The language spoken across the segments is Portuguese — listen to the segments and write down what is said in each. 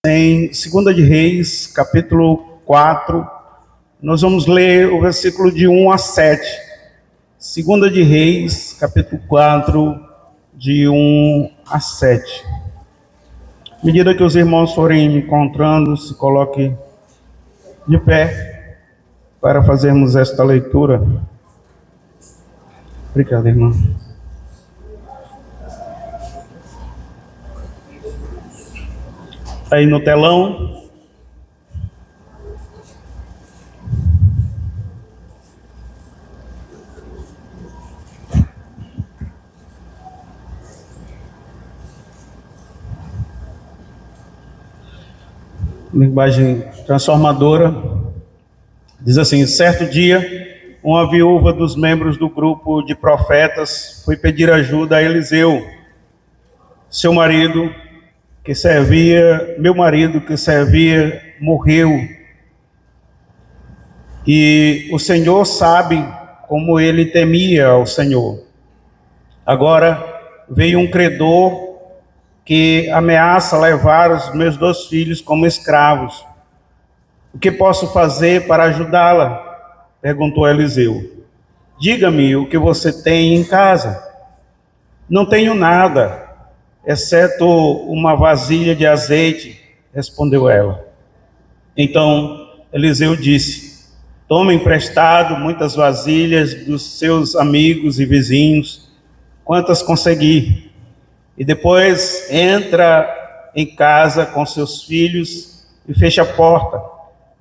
Em 2 de Reis, capítulo 4, nós vamos ler o versículo de 1 a 7. 2 de Reis, capítulo 4, de 1 a 7. À medida que os irmãos forem encontrando, se coloque de pé para fazermos esta leitura. Obrigado, irmão. Aí no telão. Linguagem transformadora. Diz assim: certo dia, uma viúva dos membros do grupo de profetas foi pedir ajuda a Eliseu. Meu marido que servia, morreu. E o Senhor sabe como ele temia ao Senhor. Agora veio um credor que ameaça levar os meus 2 filhos como escravos. O que posso fazer para ajudá-la? Perguntou Eliseu. Diga-me o que você tem em casa. Não tenho nada, exceto uma vasilha de azeite, respondeu ela. Então Eliseu disse: tome emprestado muitas vasilhas dos seus amigos e vizinhos, quantas conseguir, e depois entra em casa com seus filhos e feche a porta.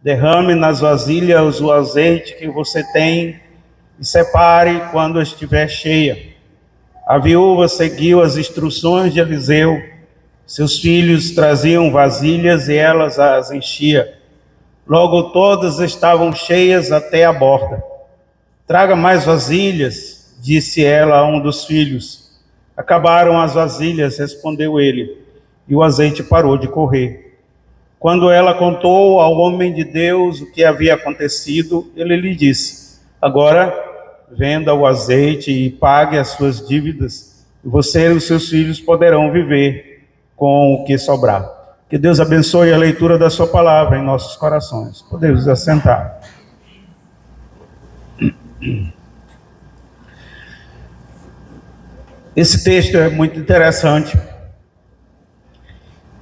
Derrame nas vasilhas o azeite que você tem e separe quando estiver cheia. A viúva seguiu as instruções de Eliseu. Seus filhos traziam vasilhas e elas as enchia. Logo todas estavam cheias até a borda. Traga mais vasilhas, disse ela a um dos filhos. Acabaram as vasilhas, respondeu ele, e o azeite parou de correr. Quando ela contou ao homem de Deus o que havia acontecido, ele lhe disse: agora venda o azeite e pague as suas dívidas, e você e os seus filhos poderão viver com o que sobrar. Que Deus abençoe a leitura da sua palavra em nossos corações. Podemos assentar. Esse texto é muito interessante.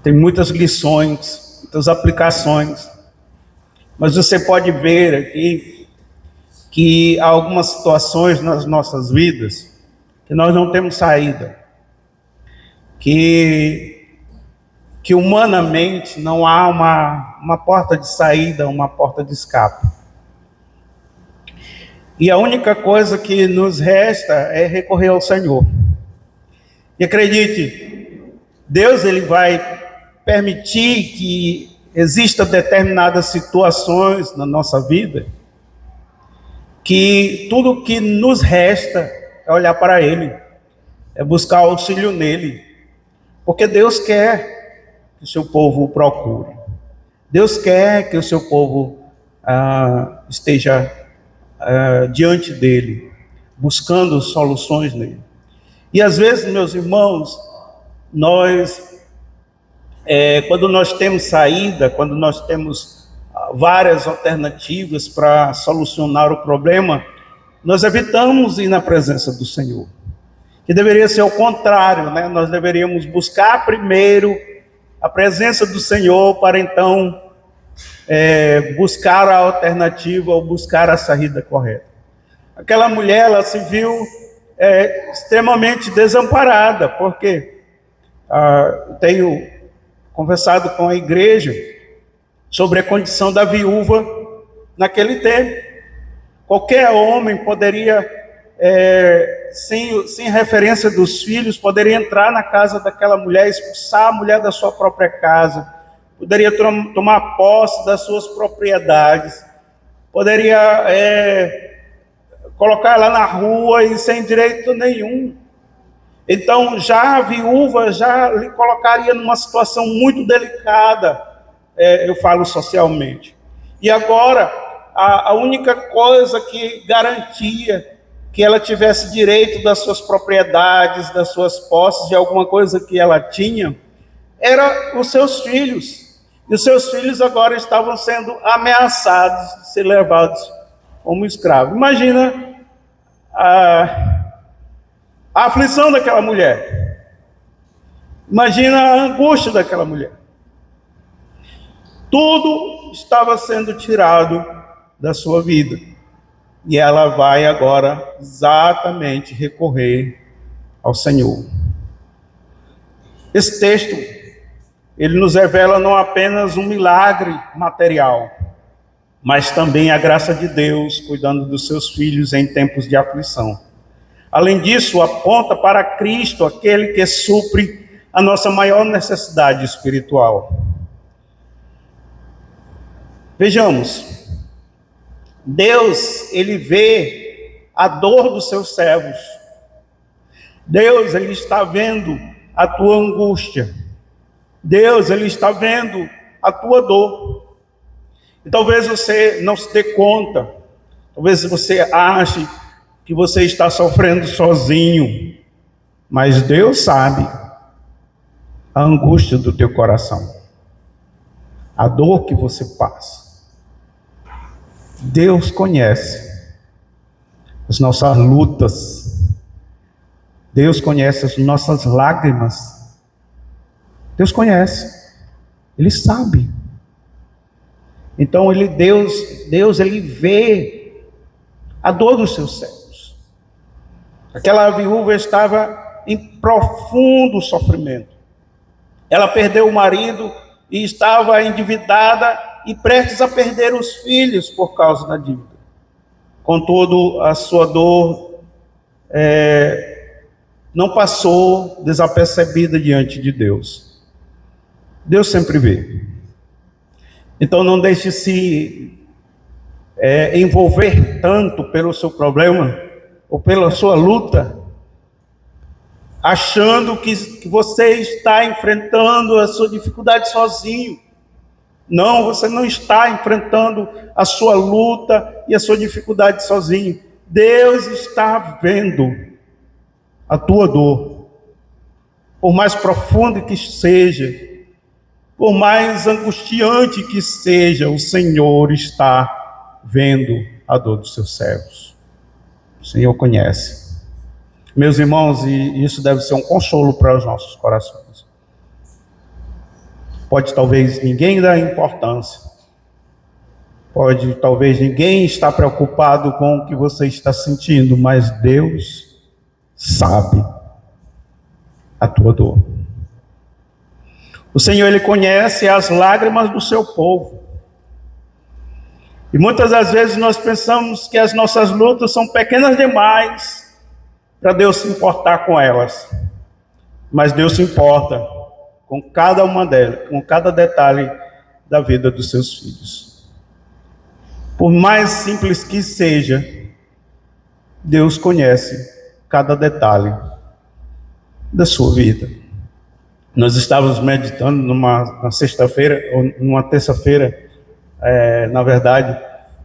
Tem muitas lições, muitas aplicações. Mas você pode ver aqui que há algumas situações nas nossas vidas que nós não temos saída. Que humanamente não há uma porta de saída, uma porta de escape. E a única coisa que nos resta é recorrer ao Senhor. E acredite, Deus ele vai permitir que existam determinadas situações na nossa vida que tudo que nos resta é olhar para Ele, é buscar auxílio nele, porque Deus quer que o seu povo o procure. Deus quer que o seu povo esteja diante dele, buscando soluções nele. E às vezes, meus irmãos, quando nós temos saída, quando nós temos várias alternativas para solucionar o problema, nós evitamos ir na presença do Senhor. Que deveria ser o contrário, né? Nós deveríamos buscar primeiro a presença do Senhor para então buscar a alternativa ou buscar a saída correta. Aquela mulher, ela se viu extremamente desamparada, porque tenho conversado com a igreja sobre a condição da viúva naquele tempo. Qualquer homem poderia, sem referência dos filhos, poderia entrar na casa daquela mulher, expulsar a mulher da sua própria casa, poderia tomar posse das suas propriedades, poderia colocar ela na rua e sem direito nenhum. Então já a viúva já lhe colocaria numa situação muito delicada, eu falo socialmente. E agora, a única coisa que garantia que ela tivesse direito das suas propriedades, das suas posses, de alguma coisa que ela tinha, eram os seus filhos. E os seus filhos agora estavam sendo ameaçados de ser levados como escravos. Imagina a aflição daquela mulher. Imagina a angústia daquela mulher. Tudo estava sendo tirado da sua vida. E ela vai agora exatamente recorrer ao Senhor. Esse texto, ele nos revela não apenas um milagre material, mas também a graça de Deus cuidando dos seus filhos em tempos de aflição. Além disso, aponta para Cristo, aquele que supre a nossa maior necessidade espiritual. Vejamos, Deus, ele vê a dor dos seus servos. Deus, ele está vendo a tua angústia. Deus, ele está vendo a tua dor. E talvez você não se dê conta. Talvez você ache que você está sofrendo sozinho. Mas Deus sabe a angústia do teu coração. A dor que você passa. Deus conhece as nossas lutas. Deus conhece as nossas lágrimas. Deus conhece. Ele sabe. Então Deus ele vê a dor dos seus servos. Aquela viúva estava em profundo sofrimento. Ela perdeu o marido e estava endividada e prestes a perder os filhos por causa da dívida. Contudo, a sua dor não passou desapercebida diante de Deus. Deus sempre vê. Então não deixe se envolver tanto pelo seu problema ou pela sua luta, achando que você está enfrentando a sua dificuldade sozinho. Não, você não está enfrentando a sua luta e a sua dificuldade sozinho. Deus está vendo a tua dor. Por mais profunda que seja, por mais angustiante que seja, o Senhor está vendo a dor dos seus servos. O Senhor conhece. Meus irmãos, e isso deve ser um consolo para os nossos corações. Pode talvez ninguém dar importância. Pode talvez ninguém estar preocupado com o que você está sentindo, mas Deus sabe a tua dor. O Senhor, ele conhece as lágrimas do seu povo. E muitas das vezes nós pensamos que as nossas lutas são pequenas demais para Deus se importar com elas. Mas Deus se importa com cada uma delas, com cada detalhe da vida dos seus filhos. Por mais simples que seja, Deus conhece cada detalhe da sua vida. Nós estávamos meditando numa sexta-feira, ou numa terça-feira, na verdade,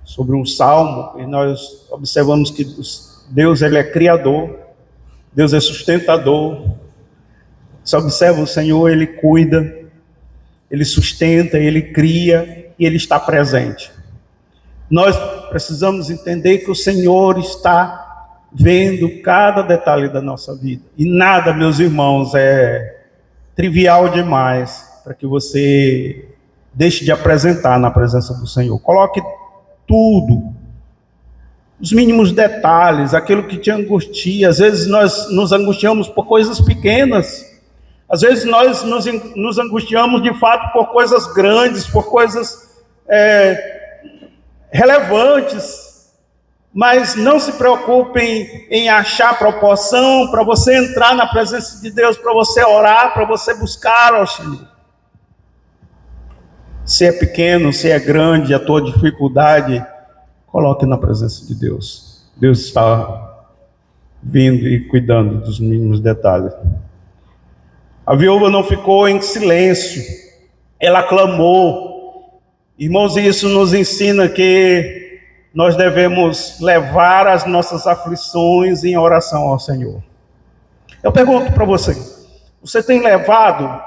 sobre um salmo, e nós observamos que Deus, ele é criador, Deus é sustentador. Você observa, o Senhor, ele cuida, ele sustenta, ele cria e ele está presente. Nós precisamos entender que o Senhor está vendo cada detalhe da nossa vida. E nada, meus irmãos, é trivial demais para que você deixe de apresentar na presença do Senhor. Coloque tudo, os mínimos detalhes, aquilo que te angustia. Às vezes nós nos angustiamos por coisas pequenas. Às vezes nós nos angustiamos de fato por coisas grandes, por coisas relevantes. Mas não se preocupem em achar proporção para você entrar na presença de Deus, para você orar, para você buscar ao Senhor. Se é pequeno, se é grande, a tua dificuldade, coloque na presença de Deus. Deus está vindo e cuidando dos mínimos detalhes. A viúva não ficou em silêncio, ela clamou. Irmãos, isso nos ensina que nós devemos levar as nossas aflições em oração ao Senhor. Eu pergunto para você, você tem levado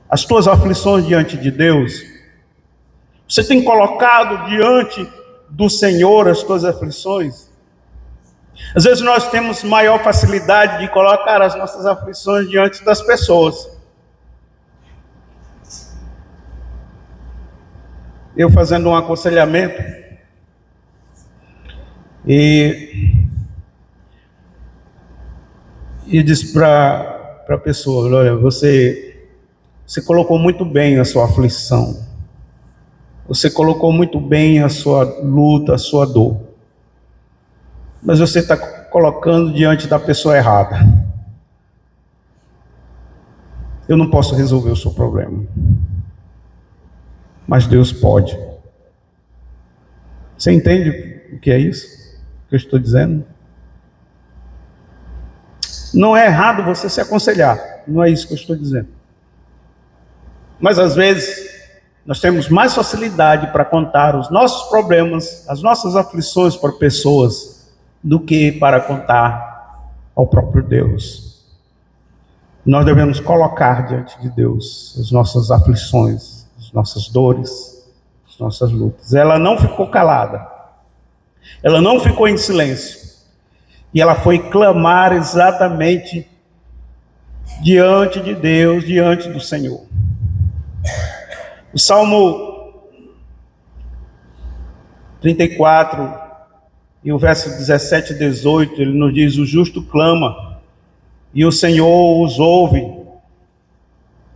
as tuas aflições diante de Deus? Você tem colocado diante do Senhor as tuas aflições? Às vezes nós temos maior facilidade de colocar as nossas aflições diante das pessoas. Eu fazendo um aconselhamento, e disse para a pessoa: olha, você colocou muito bem a sua aflição, você colocou muito bem a sua luta, a sua dor, mas você está colocando diante da pessoa errada. Eu não posso resolver o seu problema, mas Deus pode. Você entende o que é isso que eu estou dizendo? Não é errado você se aconselhar, não é isso que eu estou dizendo. Mas às vezes nós temos mais facilidade para contar os nossos problemas, as nossas aflições para pessoas, do que para contar ao próprio Deus. Nós devemos colocar diante de Deus as nossas aflições, as nossas dores, as nossas lutas. Ela não ficou calada, ela não ficou em silêncio, e ela foi clamar exatamente diante de Deus, diante do Senhor. O Salmo 34 e o verso 17 e 18, ele nos diz: o justo clama e o Senhor os ouve.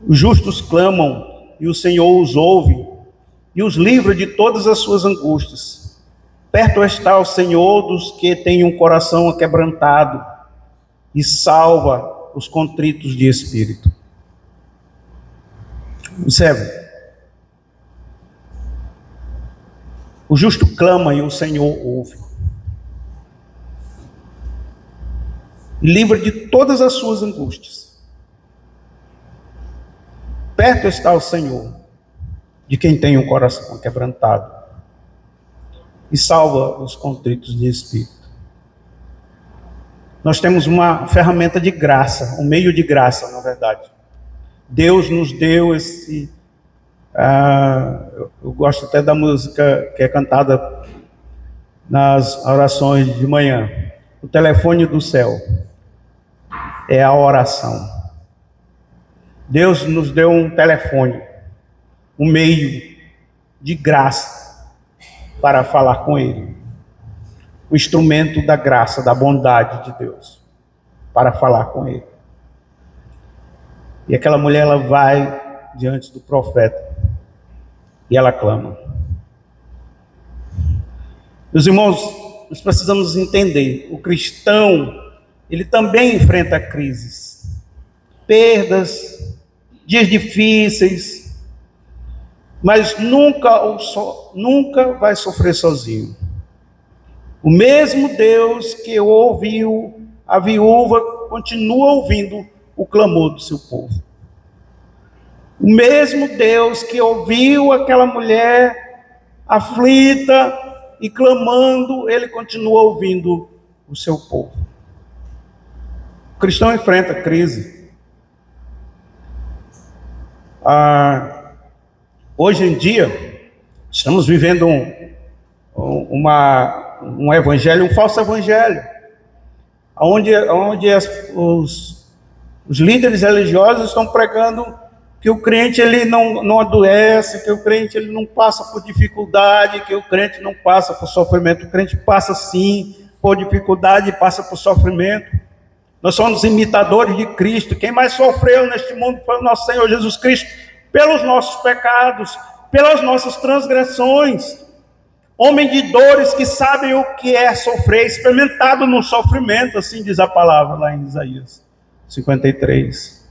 Os justos clamam e o Senhor os ouve e os livra de todas as suas angústias. Perto está o Senhor dos que têm um coração aquebrantado e salva os contritos de espírito. Observe. O justo clama e o Senhor ouve. E livra de todas as suas angústias. Perto está o Senhor de quem tem um coração quebrantado e salva os contritos de espírito. Nós temos uma ferramenta de graça, um meio de graça, na verdade. Deus nos deu esse... eu gosto até da música que é cantada nas orações de manhã. O telefone do céu é a oração. Deus nos deu um telefone, um meio de graça para falar com Ele. O instrumento da graça, da bondade de Deus para falar com Ele. E aquela mulher, ela vai diante do profeta e ela clama. Meus irmãos, nós precisamos entender, o cristão, ele também enfrenta crises, perdas, dias difíceis, mas nunca vai sofrer sozinho. O mesmo Deus que ouviu a viúva continua ouvindo o clamor do seu povo. O mesmo Deus que ouviu aquela mulher aflita e clamando, Ele continua ouvindo o seu povo. O cristão enfrenta crise. Hoje em dia, estamos vivendo um evangelho, um falso evangelho, onde os líderes religiosos estão pregando que o crente ele não adoece, que o crente ele não passa por dificuldade, que o crente não passa por sofrimento. O crente passa sim por dificuldade e passa por sofrimento. Nós somos imitadores de Cristo. Quem mais sofreu neste mundo foi o nosso Senhor Jesus Cristo, pelos nossos pecados, pelas nossas transgressões. Homem de dores que sabem o que é sofrer, experimentado no sofrimento, assim diz a palavra lá em Isaías 53.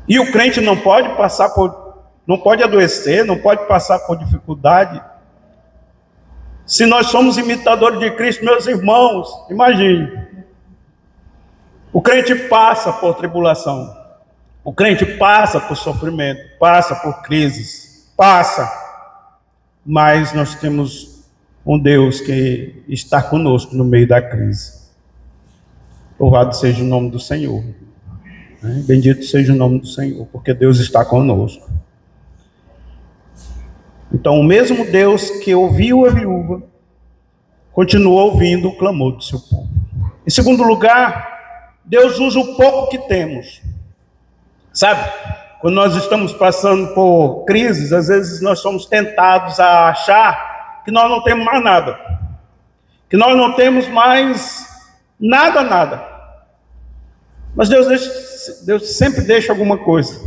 E o crente não pode não pode adoecer, não pode passar por dificuldade. Se nós somos imitadores de Cristo, meus irmãos, imagine. O crente passa por tribulação, o crente passa por sofrimento, passa por crises, mas nós temos um Deus que está conosco no meio da crise. Louvado seja o nome do Senhor. né? Bendito seja o nome do Senhor, porque Deus está conosco. Então, o mesmo Deus que ouviu a viúva, continua ouvindo o clamor do seu povo. Em segundo lugar, Deus usa o pouco que temos. Sabe, quando nós estamos passando por crises, às vezes nós somos tentados a achar que nós não temos mais nada. Que nós não temos mais nada. Mas Deus sempre deixa alguma coisa.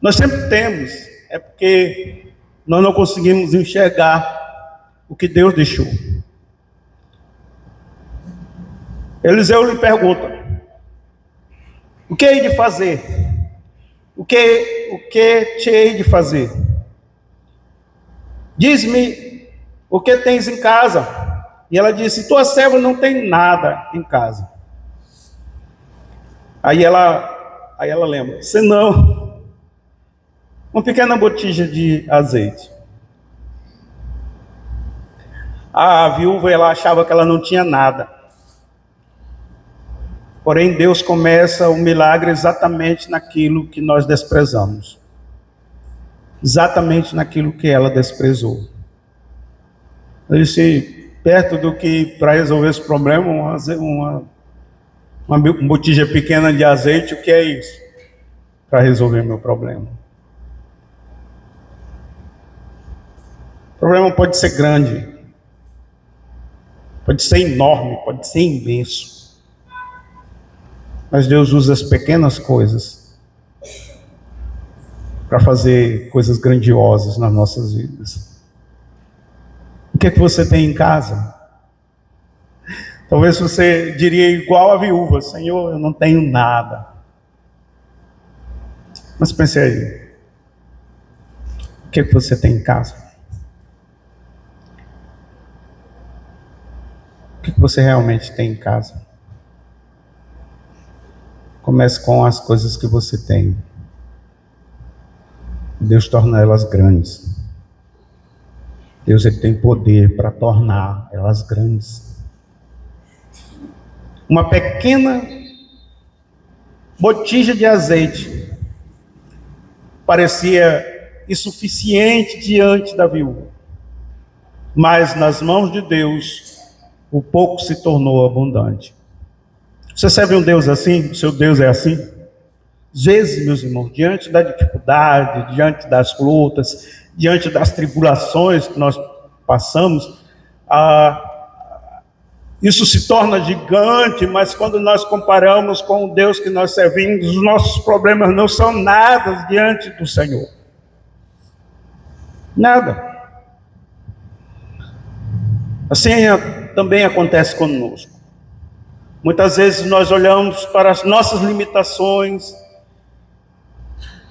Nós sempre temos. É porque nós não conseguimos enxergar o que Deus deixou. Eliseu lhe pergunta: o que hei de fazer? O que te hei de fazer? Diz-me o que tens em casa. E ela disse: tua serva não tem nada em casa. Aí ela lembra: senão uma pequena botija de azeite. A viúva, ela achava que ela não tinha nada. Porém, Deus começa o milagre exatamente naquilo que nós desprezamos. Exatamente naquilo que ela desprezou. Eu disse, perto do que para resolver esse problema, uma botija pequena de azeite, o que é isso? Para resolver meu problema. O problema pode ser grande, pode ser enorme, pode ser imenso. Mas Deus usa as pequenas coisas para fazer coisas grandiosas nas nossas vidas. O que é que você tem em casa? Talvez você diria igual a viúva: Senhor, eu não tenho nada. Mas pense aí, o que é que você tem em casa? O que é que você realmente tem em casa? Comece com as coisas que você tem. Deus torna elas grandes. Deus, ele tem poder para tornar elas grandes. Uma pequena botija de azeite parecia insuficiente diante da viúva. Mas nas mãos de Deus, o pouco se tornou abundante. Você serve um Deus assim? O seu Deus é assim? Às vezes, meus irmãos, diante da dificuldade, diante das lutas, diante das tribulações que nós passamos, isso se torna gigante, mas quando nós comparamos com o Deus que nós servimos, os nossos problemas não são nada diante do Senhor. Nada. Assim também acontece conosco. Muitas vezes nós olhamos para as nossas limitações,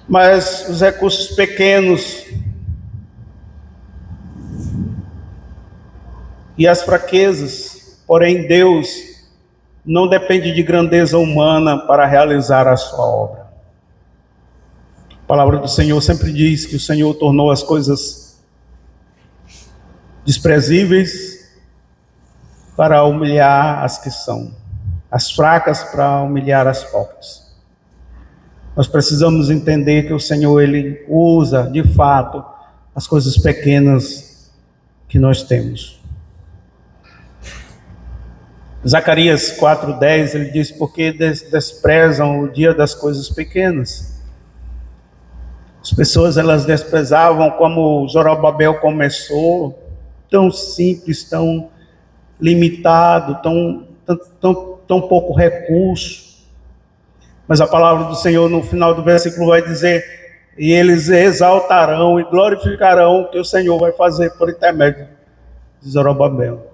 mas os recursos pequenos e as fraquezas, porém Deus não depende de grandeza humana para realizar a sua obra. A palavra do Senhor sempre diz que o Senhor tornou as coisas desprezíveis para humilhar as que são, as fracas para humilhar as fortes. Nós precisamos entender que o Senhor, ele usa de fato as coisas pequenas que nós temos. Zacarias 4:10, ele diz: porque desprezam o dia das coisas pequenas. As pessoas, elas desprezavam como Zorobabel começou, tão simples, tão limitado, tão pouco recurso. Mas a palavra do Senhor no final do versículo vai dizer: e eles exaltarão e glorificarão o que o Senhor vai fazer por intermédio de Zorobabel.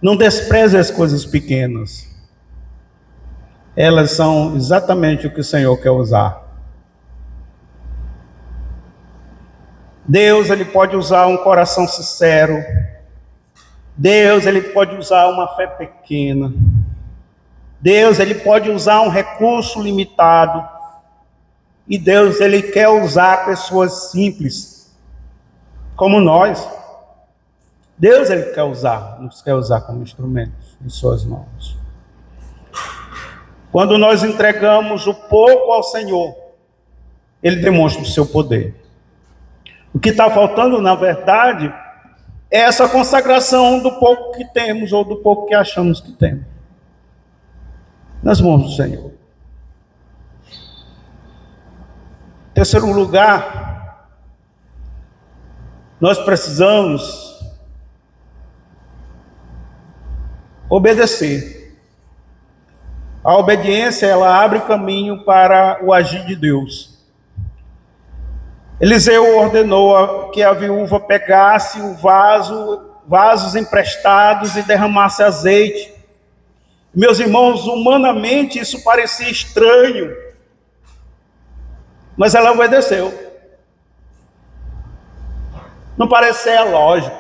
Não despreze as coisas pequenas. Elas são exatamente o que o Senhor quer usar. Deus, ele pode usar um coração sincero. Deus, ele pode usar uma fé pequena. Deus, ele pode usar um recurso limitado. E Deus, ele quer usar pessoas simples, como nós. Deus, ele quer usar, nos quer usar como instrumentos em suas mãos. Quando nós entregamos o pouco ao Senhor, Ele demonstra o seu poder. O que está faltando, na verdade, é essa consagração do pouco que temos ou do pouco que achamos que temos nas mãos do Senhor. Em terceiro lugar, nós precisamos obedecer. A obediência, ela abre caminho para o agir de Deus. Eliseu ordenou que a viúva pegasse vasos emprestados e derramasse azeite. Meus irmãos, humanamente isso parecia estranho, mas ela obedeceu. Não parece ser lógico.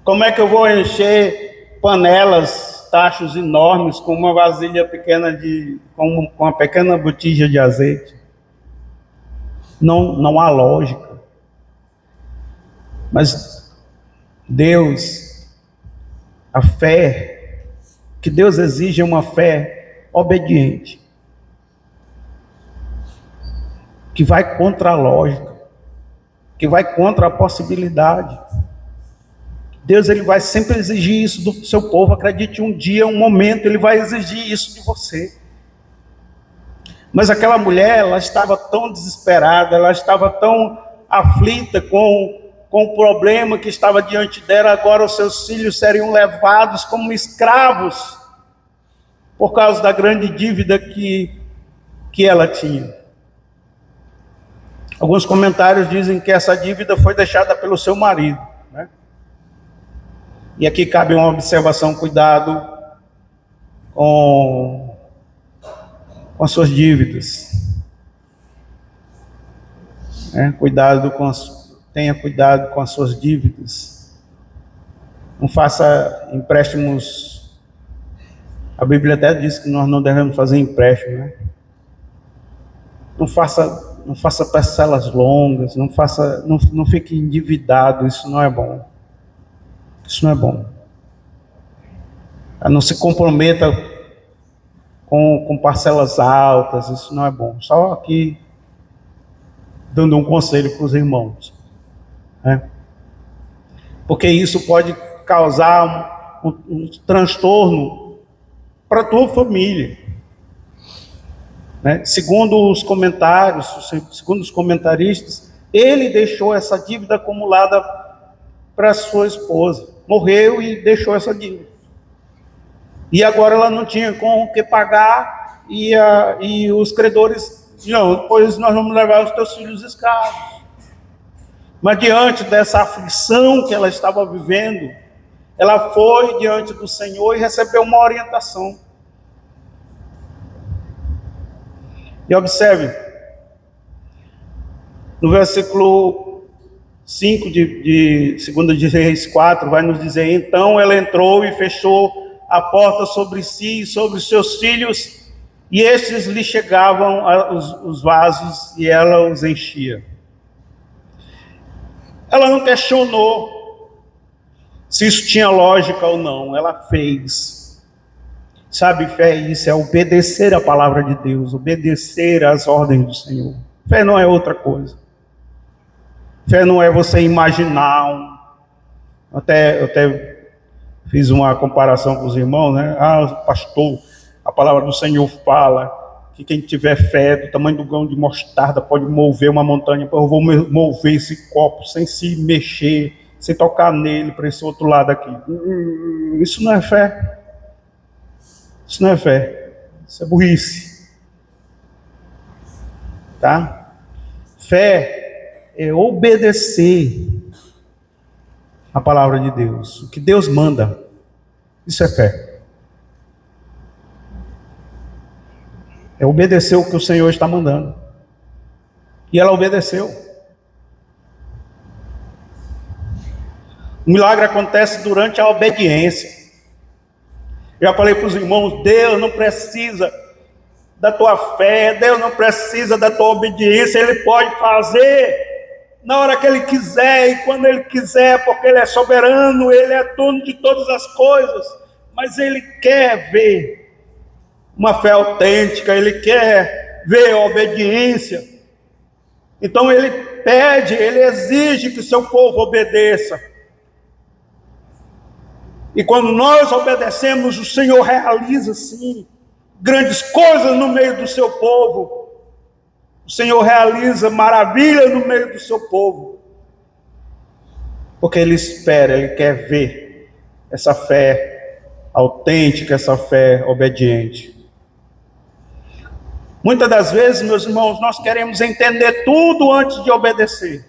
Como é que eu vou encher panelas, tachos enormes com uma vasilha pequena com uma pequena botija de azeite? Não há lógica. Mas Deus, a fé, que Deus exige é uma fé obediente, que vai contra a lógica, que vai contra a possibilidade. Deus, ele vai sempre exigir isso do seu povo. Acredite, um dia, um momento, ele vai exigir isso de você. Mas aquela mulher, ela estava tão desesperada, ela estava tão aflita com o problema que estava diante dela. Agora os seus filhos seriam levados como escravos por causa da grande dívida que ela tinha. Alguns comentários dizem que essa dívida foi deixada pelo seu marido, né? E aqui cabe uma observação: cuidado com as suas dívidas. Tenha cuidado com as suas dívidas. Não faça empréstimos. A Bíblia até diz que nós não devemos fazer empréstimo, né? Não faça parcelas longas, não fique endividado. Isso não é bom. Isso não é bom. Não se comprometa com parcelas altas, isso não é bom. Só aqui dando um conselho para os irmãos, né? Porque isso pode causar um transtorno para a tua família, né? Segundo os comentaristas, ele deixou essa dívida acumulada para sua esposa, morreu e deixou essa dívida. E agora ela não tinha com o que pagar, e os credores, não, pois nós vamos levar os teus filhos escravos. Mas diante dessa aflição que ela estava vivendo, ela foi diante do Senhor e recebeu uma orientação. E observe, no versículo 5 de 2 de Reis 4, vai nos dizer: então ela entrou e fechou a porta sobre si e sobre os seus filhos, e estes lhe chegavam os vasos e ela os enchia. Ela não questionou se isso tinha lógica ou não, ela fez. Sabe, fé, isso é obedecer a palavra de Deus, obedecer às ordens do Senhor. Fé não é outra coisa. Fé não é você imaginar eu até fiz uma comparação com os irmãos, né? Pastor, a palavra do Senhor fala que quem tiver fé do tamanho do grão de mostarda pode mover uma montanha. Eu vou mover esse copo sem se mexer, sem tocar nele para esse outro lado aqui. Isso não é fé. Isso não é fé. Isso é burrice. Tá? Fé é obedecer a palavra de Deus, o que Deus manda. Isso é fé. É obedecer o que o Senhor está mandando. E ela obedeceu. O milagre acontece durante a obediência. Já falei para os irmãos, Deus não precisa da tua fé, Deus não precisa da tua obediência, Ele pode fazer na hora que Ele quiser e quando Ele quiser, porque Ele é soberano, Ele é dono de todas as coisas, mas Ele quer ver uma fé autêntica, ele quer ver a obediência. Então ele pede, ele exige que o seu povo obedeça. E quando nós obedecemos, o Senhor realiza, sim, grandes coisas no meio do seu povo. O Senhor realiza maravilha no meio do seu povo. Porque Ele espera, Ele quer ver essa fé autêntica, essa fé obediente. Muitas das vezes, meus irmãos, nós queremos entender tudo antes de obedecer.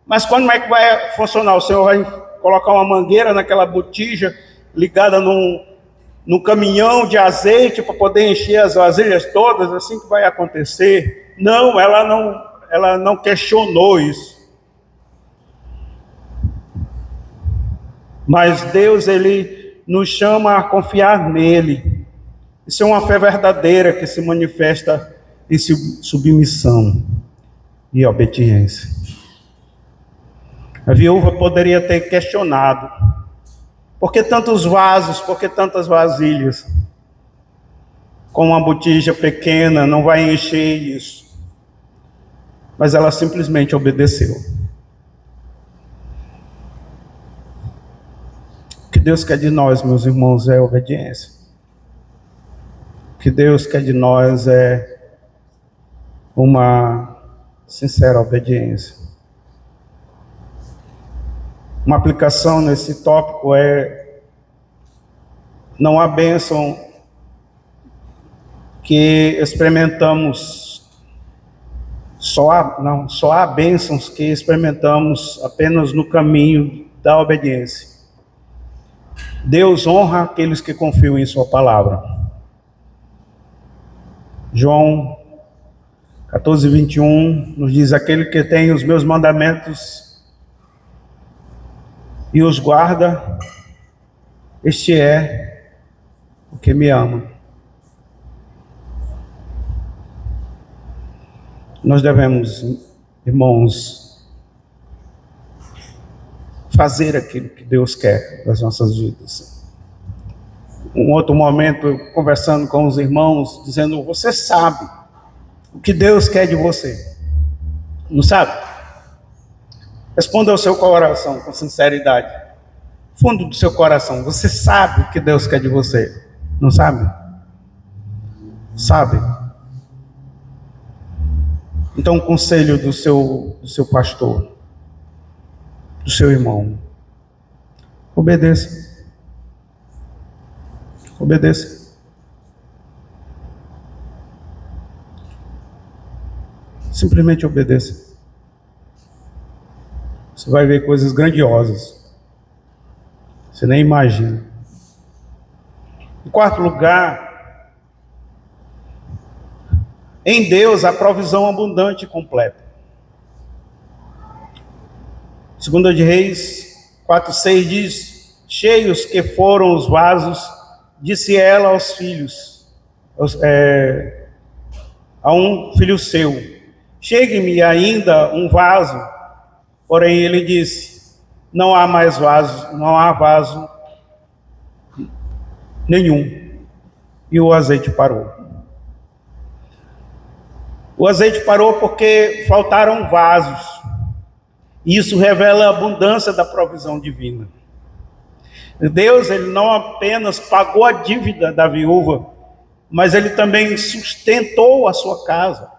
Mas como é que vai funcionar? O Senhor vai colocar uma mangueira naquela botija ligada num caminhão de azeite para poder encher as vasilhas todas, assim que vai acontecer? Não, ela não questionou isso. Mas Deus, Ele nos chama a confiar nele. Isso é uma fé verdadeira que se manifesta em submissão e obediência. A viúva poderia ter questionado: por que tantos vasos, por que tantas vasilhas? Com uma botija pequena não vai encher isso. Mas ela simplesmente obedeceu. O que Deus quer de nós, meus irmãos, é obediência. O que Deus quer de nós é uma sincera obediência. Uma aplicação nesse tópico é: não há bênção que experimentamos, só há bênçãos que experimentamos apenas no caminho da obediência. Deus honra aqueles que confiam em sua palavra. João 14:21 nos diz: aquele que tem os meus mandamentos e os guarda, este é o que me ama. Nós devemos, irmãos, fazer aquilo que Deus quer das nossas vidas. Um outro momento, eu conversando com os irmãos, dizendo: você sabe o que Deus quer de você? Não sabe? Responda ao seu coração com sinceridade. Fundo do seu coração, você sabe o que Deus quer de você? Não sabe? Sabe? Então, o conselho do seu pastor, do seu irmão: obedeça. Obedeça. Simplesmente obedeça. Você vai ver coisas grandiosas. Você nem imagina. Em quarto lugar, em Deus a provisão abundante e completa. 2 de Reis 4:6 diz: cheios que foram os vasos, disse ela aos filhos, a um filho seu: chegue-me ainda um vaso. Porém ele disse: não há mais vaso, não há vaso nenhum. E o azeite parou. O azeite parou porque faltaram vasos. Isso revela a abundância da provisão divina. Deus, Ele não apenas pagou a dívida da viúva, mas Ele também sustentou a sua casa.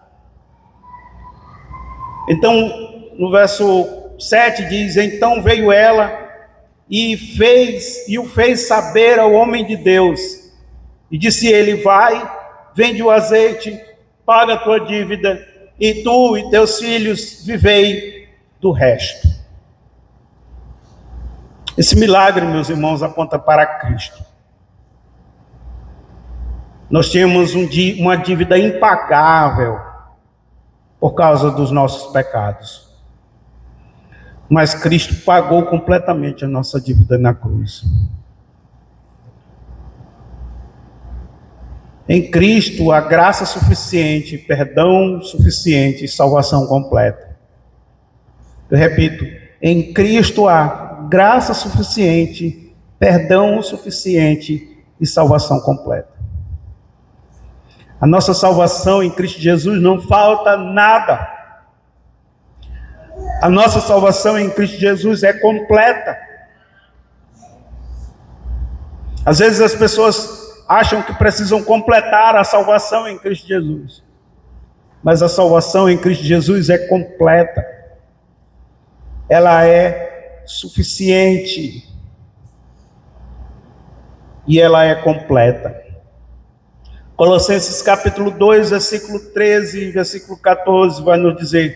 Então, no verso 7 diz: então veio ela e o fez saber ao homem de Deus. E disse ele: vai, vende o azeite, paga a tua dívida, e tu e teus filhos vivei do resto. Esse milagre, meus irmãos, aponta para Cristo. Nós tínhamos uma dívida impagável por causa dos nossos pecados. Mas Cristo pagou completamente a nossa dívida na cruz. Em Cristo há graça suficiente, perdão suficiente e salvação completa. Eu repito, em Cristo há graça suficiente, perdão suficiente e salvação completa. A nossa salvação em Cristo Jesus não falta nada. A nossa salvação em Cristo Jesus é completa. Às vezes as pessoas acham que precisam completar a salvação em Cristo Jesus. Mas a salvação em Cristo Jesus é completa. Ela é suficiente. E ela é completa. Colossenses capítulo 2, versículo 13 e versículo 14 vai nos dizer: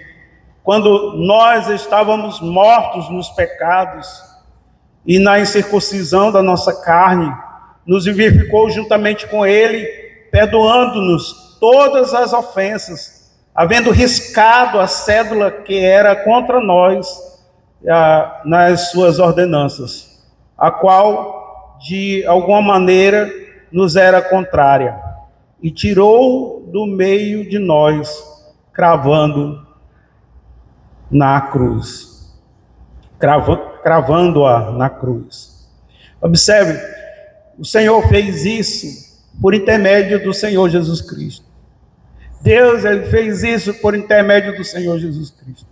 quando nós estávamos mortos nos pecados e na incircuncisão da nossa carne, nos vivificou juntamente com ele, perdoando-nos todas as ofensas, havendo riscado a cédula que era contra nós nas suas ordenanças, a qual de alguma maneira nos era contrária, e tirou do meio de nós, cravando na cruz, cravando-a na cruz. Observe, o Senhor fez isso por intermédio do Senhor Jesus Cristo. Deus, ele fez isso por intermédio do Senhor Jesus Cristo,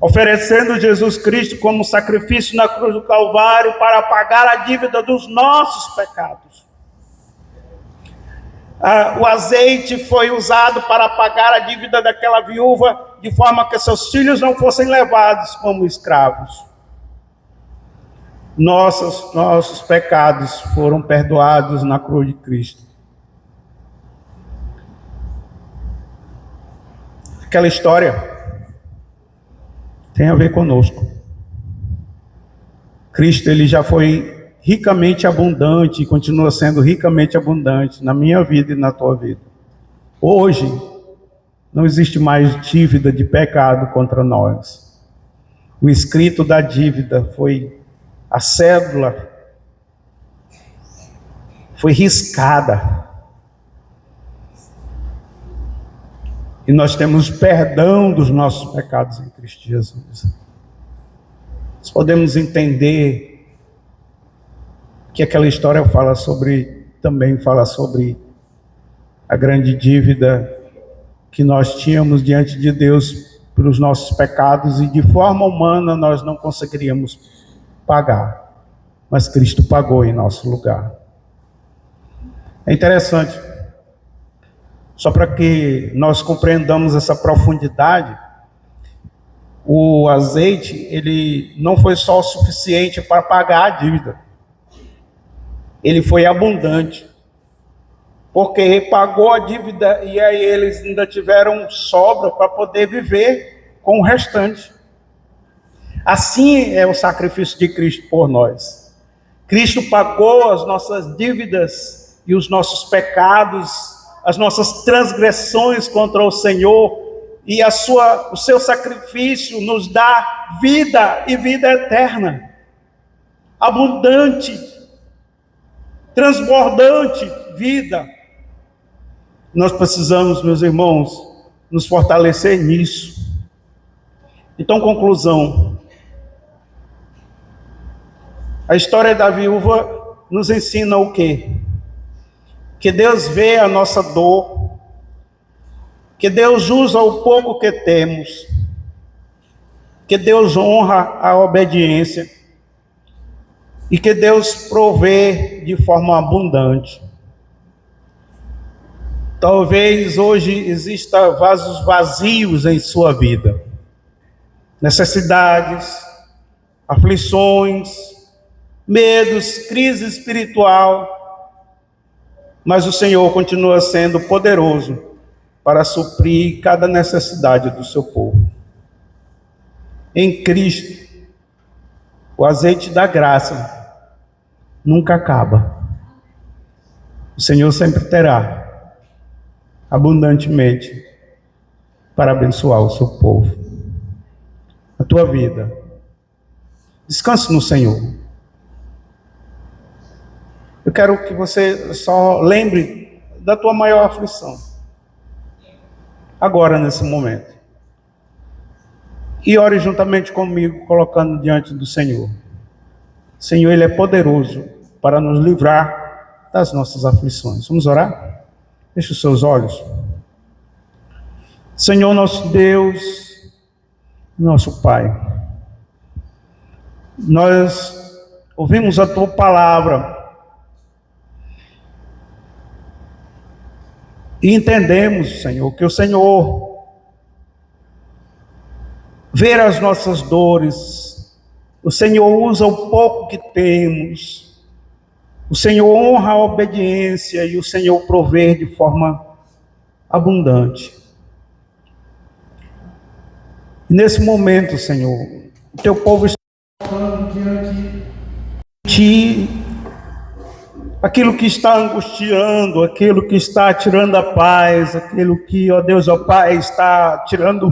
oferecendo Jesus Cristo como sacrifício na cruz do Calvário para pagar a dívida dos nossos pecados. O azeite foi usado para pagar a dívida daquela viúva, de forma que seus filhos não fossem levados como escravos. Nossos pecados foram perdoados na cruz de Cristo. Aquela história tem a ver conosco. Cristo, ele já foi ricamente abundante e continua sendo ricamente abundante na minha vida e na tua vida. Hoje, não existe mais dívida de pecado contra nós. O escrito da dívida foi, a cédula foi riscada. E nós temos perdão dos nossos pecados em Cristo Jesus. Nós podemos entender que aquela história também fala sobre a grande dívida que nós tínhamos diante de Deus pelos nossos pecados, e de forma humana nós não conseguiríamos pagar, mas Cristo pagou em nosso lugar. É interessante, só para que nós compreendamos essa profundidade, o azeite, ele não foi só o suficiente para pagar a dívida. Ele foi abundante, porque pagou a dívida e aí eles ainda tiveram sobra para poder viver com o restante. Assim é o sacrifício de Cristo por nós. Cristo pagou as nossas dívidas e os nossos pecados, as nossas transgressões contra o Senhor, e o seu sacrifício nos dá vida e vida eterna, abundante, transbordante vida. Nós precisamos, meus irmãos, nos fortalecer nisso. Então, conclusão. A história da viúva nos ensina o quê? Que Deus vê a nossa dor, que Deus usa o pouco que temos, que Deus honra a obediência, e que Deus provê de forma abundante. Talvez hoje exista vasos vazios em sua vida, necessidades, aflições, medos, crise espiritual, mas o Senhor continua sendo poderoso para suprir cada necessidade do seu povo. Em Cristo, o azeite da graça nunca acaba. O Senhor sempre terá abundantemente para abençoar o seu povo, a tua vida. Descanse no Senhor. Eu quero que você só lembre da tua maior aflição, agora, nesse momento. E ore juntamente comigo, colocando diante do Senhor. Senhor, Ele é poderoso para nos livrar das nossas aflições. Vamos orar? Feche os seus olhos. Senhor nosso Deus, nosso Pai, nós ouvimos a Tua palavra e entendemos, Senhor, que o Senhor vê as nossas dores, o Senhor usa o pouco que temos, o Senhor honra a obediência e o Senhor provê de forma abundante. E nesse momento, Senhor, o Teu povo está colocando diante de Ti aquilo que está angustiando, aquilo que está tirando a paz, aquilo que, ó Deus, ó Pai, está tirando o